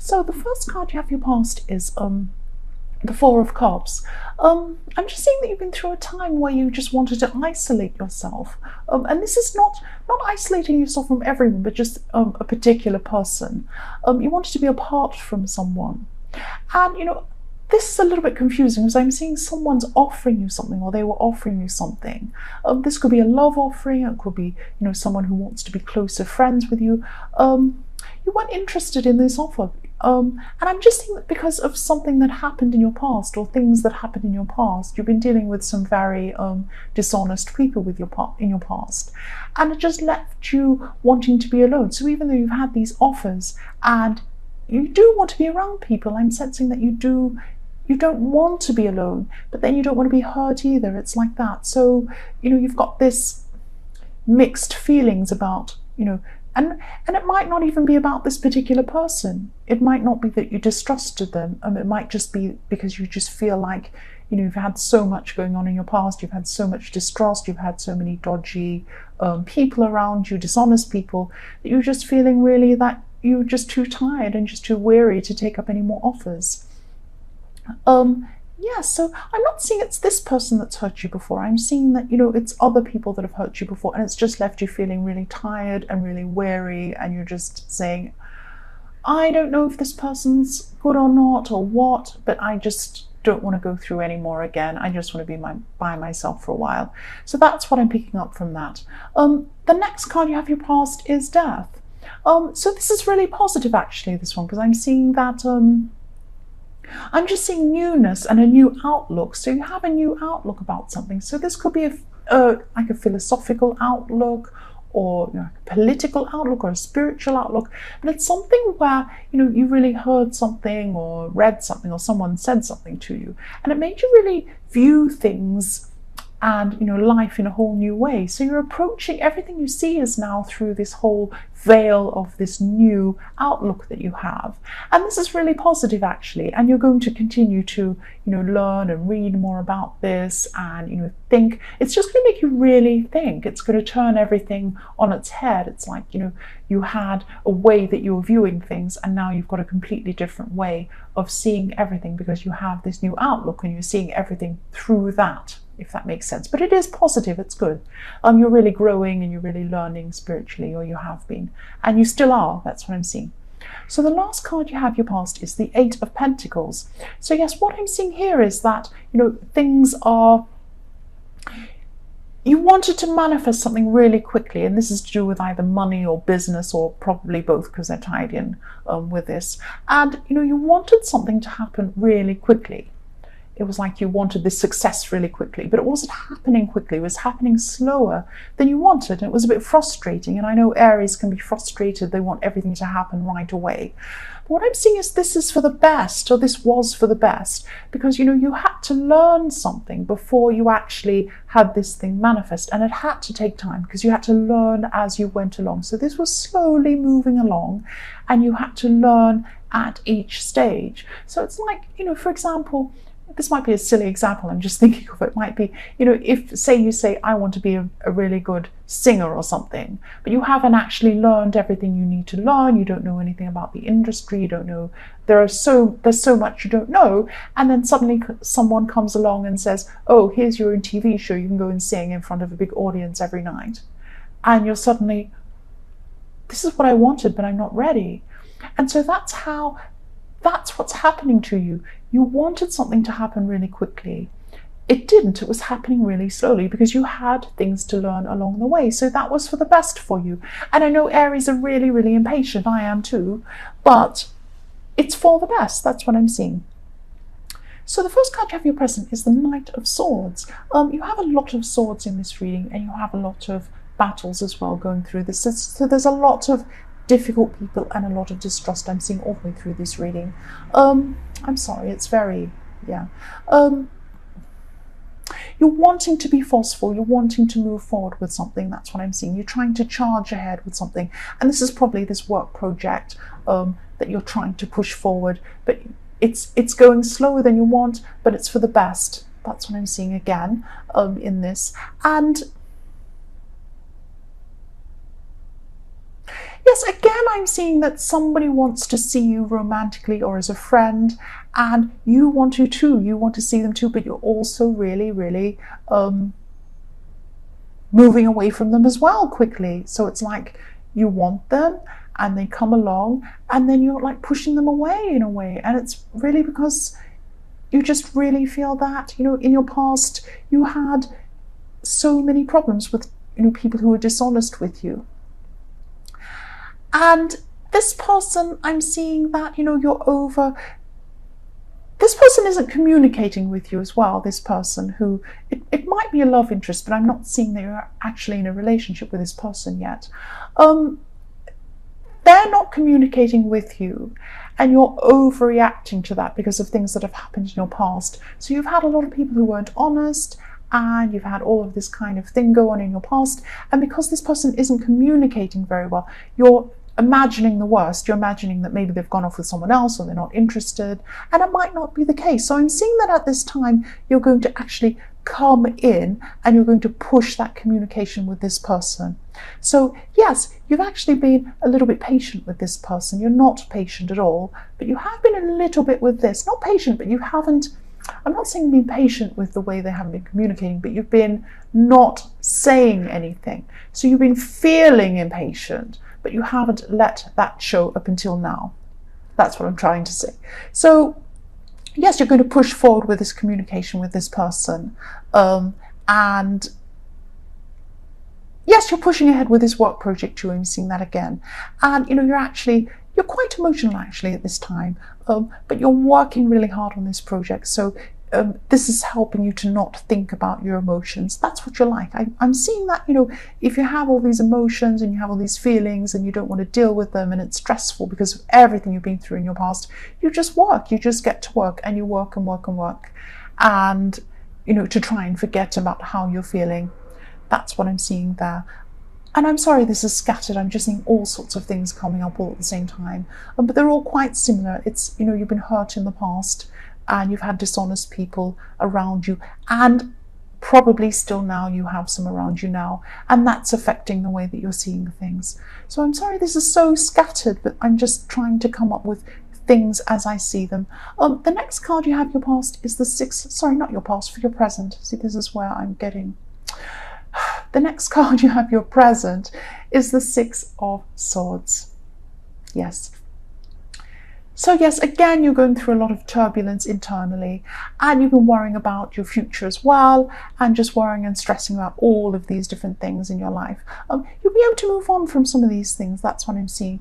So the first card you have for your past is the Four of Cups. I'm just seeing that you've been through a time where you just wanted to isolate yourself, and this is not isolating yourself from everyone, but just a particular person. You wanted to be apart from someone, and this is a little bit confusing because I'm seeing someone's offering you something, or they were offering you something. This could be a love offering. It could be someone who wants to be closer friends with you. You weren't interested in this offer. And I'm just seeing that because of something that happened in your past, or things that happened in your past, you've been dealing with some very dishonest people with in your past, and it just left you wanting to be alone. So even though you've had these offers and you do want to be around people, I'm sensing that you don't want to be alone, but then you don't want to be hurt either. It's like that. So you've got this mixed feelings about and it might not even be about this particular person. It might not be that you distrusted them. It might just be because you just feel like you've had so much going on in your past. You've had so much distrust. You've had so many dodgy people around you, dishonest people, that you're just feeling really that you're just too tired and just too weary to take up any more offers. Yeah, so I'm not seeing it's this person that's hurt you before. I'm seeing that, it's other people that have hurt you before, and it's just left you feeling really tired and really weary, and you're just saying, I don't know if this person's good or not or what, but I just don't want to go through any more again. I just want to be by myself for a while. So that's what I'm picking up from that. The next card you have your past is death. So this is really positive, actually, this one, because I'm seeing that I'm just seeing newness and a new outlook. So you have a new outlook about something. So this could be like a philosophical outlook, or a political outlook, or a spiritual outlook. But it's something where you really heard something or read something, or someone said something to you, and it made you really view things and life in a whole new way. So you're approaching everything you see is now through this whole veil of this new outlook that you have, and this is really positive, actually. And you're going to continue to learn and read more about this, and think. It's just going to make you really think. It's going to turn everything on its head. It's like you had a way that you were viewing things, and now you've got a completely different way of seeing everything, because you have this new outlook and you're seeing everything through that, if that makes sense. But it is positive. It's good. You're really growing and you're really learning spiritually, or you have been, and you still are. That's what I'm seeing. So the last card you have your past is the Eight of Pentacles. So yes, what I'm seeing here is that things are, you wanted to manifest something really quickly, and this is to do with either money or business, or probably both, because they're tied in with this. And you wanted something to happen really quickly. It was like you wanted this success really quickly, but it wasn't happening quickly. It was happening slower than you wanted, and it was a bit frustrating. And I know Aries can be frustrated. They want everything to happen right away. But what I'm seeing is this is for the best, or this was for the best, because you had to learn something before you actually had this thing manifest, and it had to take time, because you had to learn as you went along. So this was slowly moving along, and you had to learn at each stage. So it's like, for example, this might be a silly example, I'm just thinking of it, might be, if you say, I want to be a really good singer or something, but you haven't actually learned everything you need to learn, you don't know anything about the industry, you don't know, there's so much you don't know, and then suddenly someone comes along and says, oh, here's your own TV show, you can go and sing in front of a big audience every night. And you're suddenly, this is what I wanted, but I'm not ready. And so that's what's happening to you. You wanted something to happen really quickly. It didn't. It was happening really slowly, because you had things to learn along the way. So that was for the best for you. And I know Aries are really, really impatient. I am too. But it's for the best. That's what I'm seeing. So the first card you have your present is the Knight of Swords. You have a lot of swords in this reading, and you have a lot of battles as well going through this. So there's a lot of difficult people and a lot of distrust I'm seeing all the way through this reading. I'm sorry, it's very, yeah. You're wanting to be forceful, you're wanting to move forward with something, that's what I'm seeing. You're trying to charge ahead with something, and this is probably this work project that you're trying to push forward, but it's going slower than you want, but it's for the best. That's what I'm seeing again in this. And Yes, again, I'm seeing that somebody wants to see you romantically or as a friend, and you want to too. You want to see them too, but you're also really, really moving away from them as well quickly. So it's like you want them and they come along, and then you're like pushing them away in a way. And it's really because you just really feel that, in your past, you had so many problems with, people who were dishonest with you. And this person, I'm seeing that, you're over. This person isn't communicating with you as well, this person who, it might be a love interest, but I'm not seeing that you're actually in a relationship with this person yet. They're not communicating with you, and you're overreacting to that because of things that have happened in your past. So you've had a lot of people who weren't honest, and you've had all of this kind of thing go on in your past, and because this person isn't communicating very well, you're imagining the worst. You're imagining that maybe they've gone off with someone else or they're not interested, and it might not be the case. So I'm seeing that at this time you're going to actually come in and you're going to push that communication with this person. So yes, you've actually been a little bit patient with this person. You're not patient at all, but you have been a little bit with this. Not patient, but you haven't, I'm not saying being patient with the way they haven't been communicating, but you've been not saying anything. So you've been feeling impatient, but you haven't let that show up until now. That's what I'm trying to say. So yes, you're going to push forward with this communication with this person. And yes, you're pushing ahead with this work project too. I'm seeing that again. And you're quite emotional actually at this time, but you're working really hard on this project. So this is helping you to not think about your emotions. That's what you're like. I'm seeing that, if you have all these emotions and you have all these feelings and you don't want to deal with them and it's stressful because of everything you've been through in your past, you just work. You just get to work and you work and work and work. And, to try and forget about how you're feeling. That's what I'm seeing there. And I'm sorry this is scattered. I'm just seeing all sorts of things coming up all at the same time. But they're all quite similar. It's, you've been hurt in the past, and you've had dishonest people around you, and probably still now you have some around you now, and that's affecting the way that you're seeing things. So I'm sorry this is so scattered, but I'm just trying to come up with things as I see them. The next card you have, your past, is the not your past, for your present. See, this is where I'm getting. The next card you have, your present, is the Six of Swords. Yes. So yes, again, you're going through a lot of turbulence internally, and you've been worrying about your future as well, and just worrying and stressing about all of these different things in your life. You'll be able to move on from some of these things. That's what I'm seeing.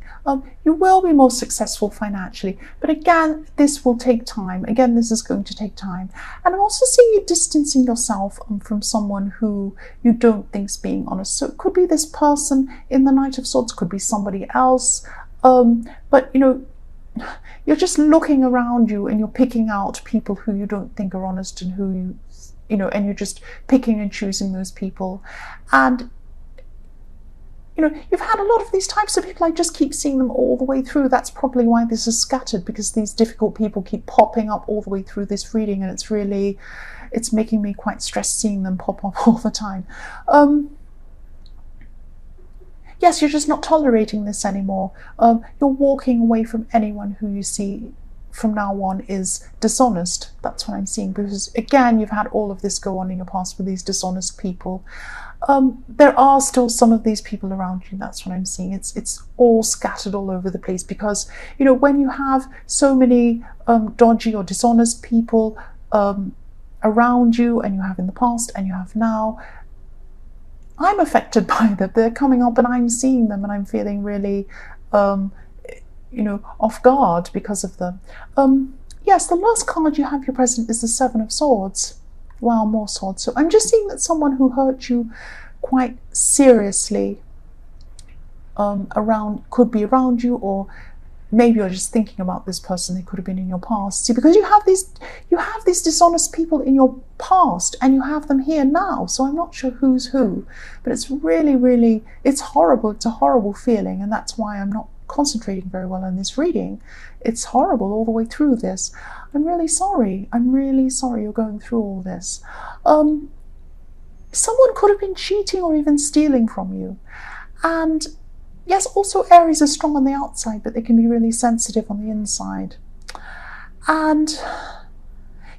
You will be more successful financially, but again, this will take time. Again, this is going to take time. And I'm also seeing you distancing yourself from someone who you don't think's being honest. So it could be this person in the Knight of Swords, could be somebody else, but you're just looking around you and you're picking out people who you don't think are honest, and who and you're just picking and choosing those people. And you've had a lot of these types of people. I just keep seeing them all the way through. That's probably why this is scattered, because these difficult people keep popping up all the way through this reading, and it's making me quite stressed seeing them pop up all the time. Yes, you're just not tolerating this anymore. You're walking away from anyone who you see from now on is dishonest. That's what I'm seeing, because again, you've had all of this go on in your past with these dishonest people. There are still some of these people around you. That's what I'm seeing. It's all scattered all over the place, because when you have so many dodgy or dishonest people around you, and you have in the past and you have now, I'm affected by them. They're coming up and I'm seeing them, and I'm feeling really off guard because of them. Yes, the last card you have, your present, is the Seven of Swords. Wow, more swords. So I'm just seeing that someone who hurt you quite seriously could be around you, or maybe you're just thinking about this person. They could have been in your past. See, because you have these dishonest people in your past, and you have them here now. So I'm not sure who's who, but it's really, really, it's horrible. It's a horrible feeling, and that's why I'm not concentrating very well on this reading. It's horrible all the way through this. I'm really sorry. I'm really sorry you're going through all this. Someone could have been cheating or even stealing from you, and Yes, also Aries are strong on the outside, but they can be really sensitive on the inside. And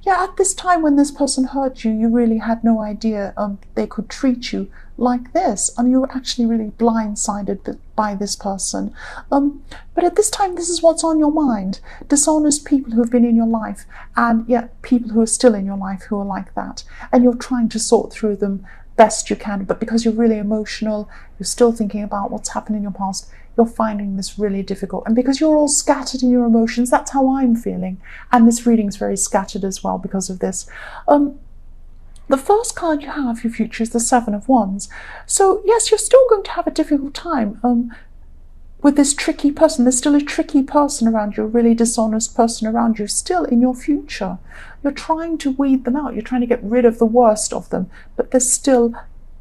yeah, at this time when this person hurt you, you really had no idea they could treat you like this, and you were actually really blindsided by this person. But at this time, this is what's on your mind. Dishonest people who have been in your life, and yet people who are still in your life who are like that, and you're trying to sort through them best you can, but because you're really emotional, you're still thinking about what's happened in your past, you're finding this really difficult. And because you're all scattered in your emotions, that's how I'm feeling. And this reading is very scattered as well because of this. The first card you have for your future is the Seven of Wands. So yes, you're still going to have a difficult time with this tricky person. There's still a tricky person around you, a really dishonest person around you, still in your future. You're trying to weed them out. You're trying to get rid of the worst of them, but there's still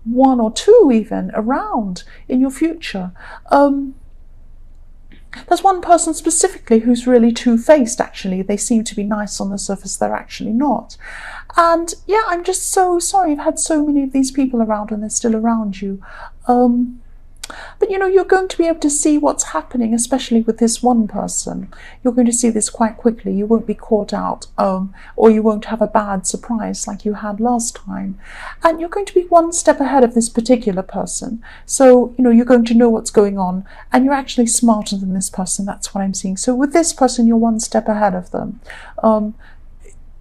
one or two even around in your future. There's one person specifically who's really two-faced, actually. They seem to be nice on the surface, they're actually not. And yeah, I'm just so sorry you've had so many of these people around and they're still around you. But you know, you're going to be able to see what's happening, especially with this one person. You're going to see this quite quickly. You won't be caught out, or you won't have a bad surprise like you had last time. And you're going to be one step ahead of this particular person. So, you know, you're going to know what's going on, and you're actually smarter than this person. That's what I'm seeing. So with this person, you're one step ahead of them.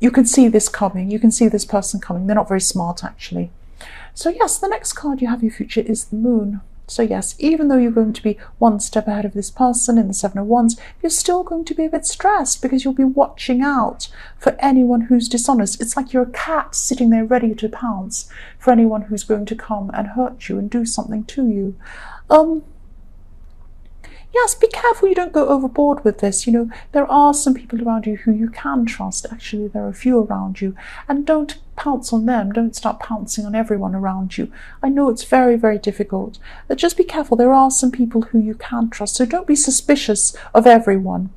You can see this coming. You can see this person coming. They're not very smart, actually. So yes, the next card you have in your future is the Moon. So yes, even though you're going to be one step ahead of this person in the Seven of Wands, you're still going to be a bit stressed because you'll be watching out for anyone who's dishonest. It's like you're a cat sitting there ready to pounce for anyone who's going to come and hurt you and do something to you. Yes, be careful you don't go overboard with this. You know, there are some people around you who you can trust. Actually, there are a few around you. And don't pounce on them. Don't start pouncing on everyone around you. I know it's very, very difficult. But just be careful. There are some people who you can trust. So don't be suspicious of everyone.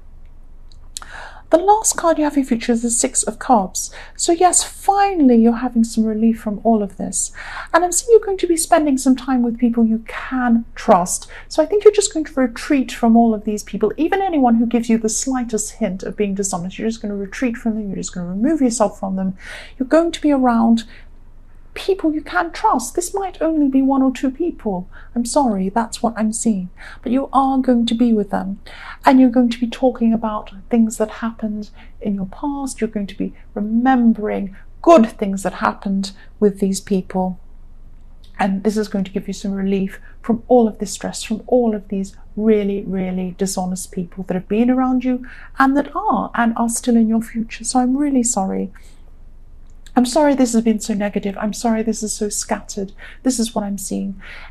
The last card you have in your future is the Six of Cups. So yes, finally you're having some relief from all of this. And I'm seeing you're going to be spending some time with people you can trust. So I think you're just going to retreat from all of these people, even anyone who gives you the slightest hint of being dishonest. You're just going to retreat from them. You're just going to remove yourself from them. You're going to be around people you can trust. This might only be one or two people. I'm sorry, that's what I'm seeing. But you are going to be with them. And you're going to be talking about things that happened in your past. You're going to be remembering good things that happened with these people. And this is going to give you some relief from all of this stress, from all of these really, really dishonest people that have been around you and that are still in your future. So I'm really sorry. I'm sorry this has been so negative. I'm sorry this is so scattered. This is what I'm seeing.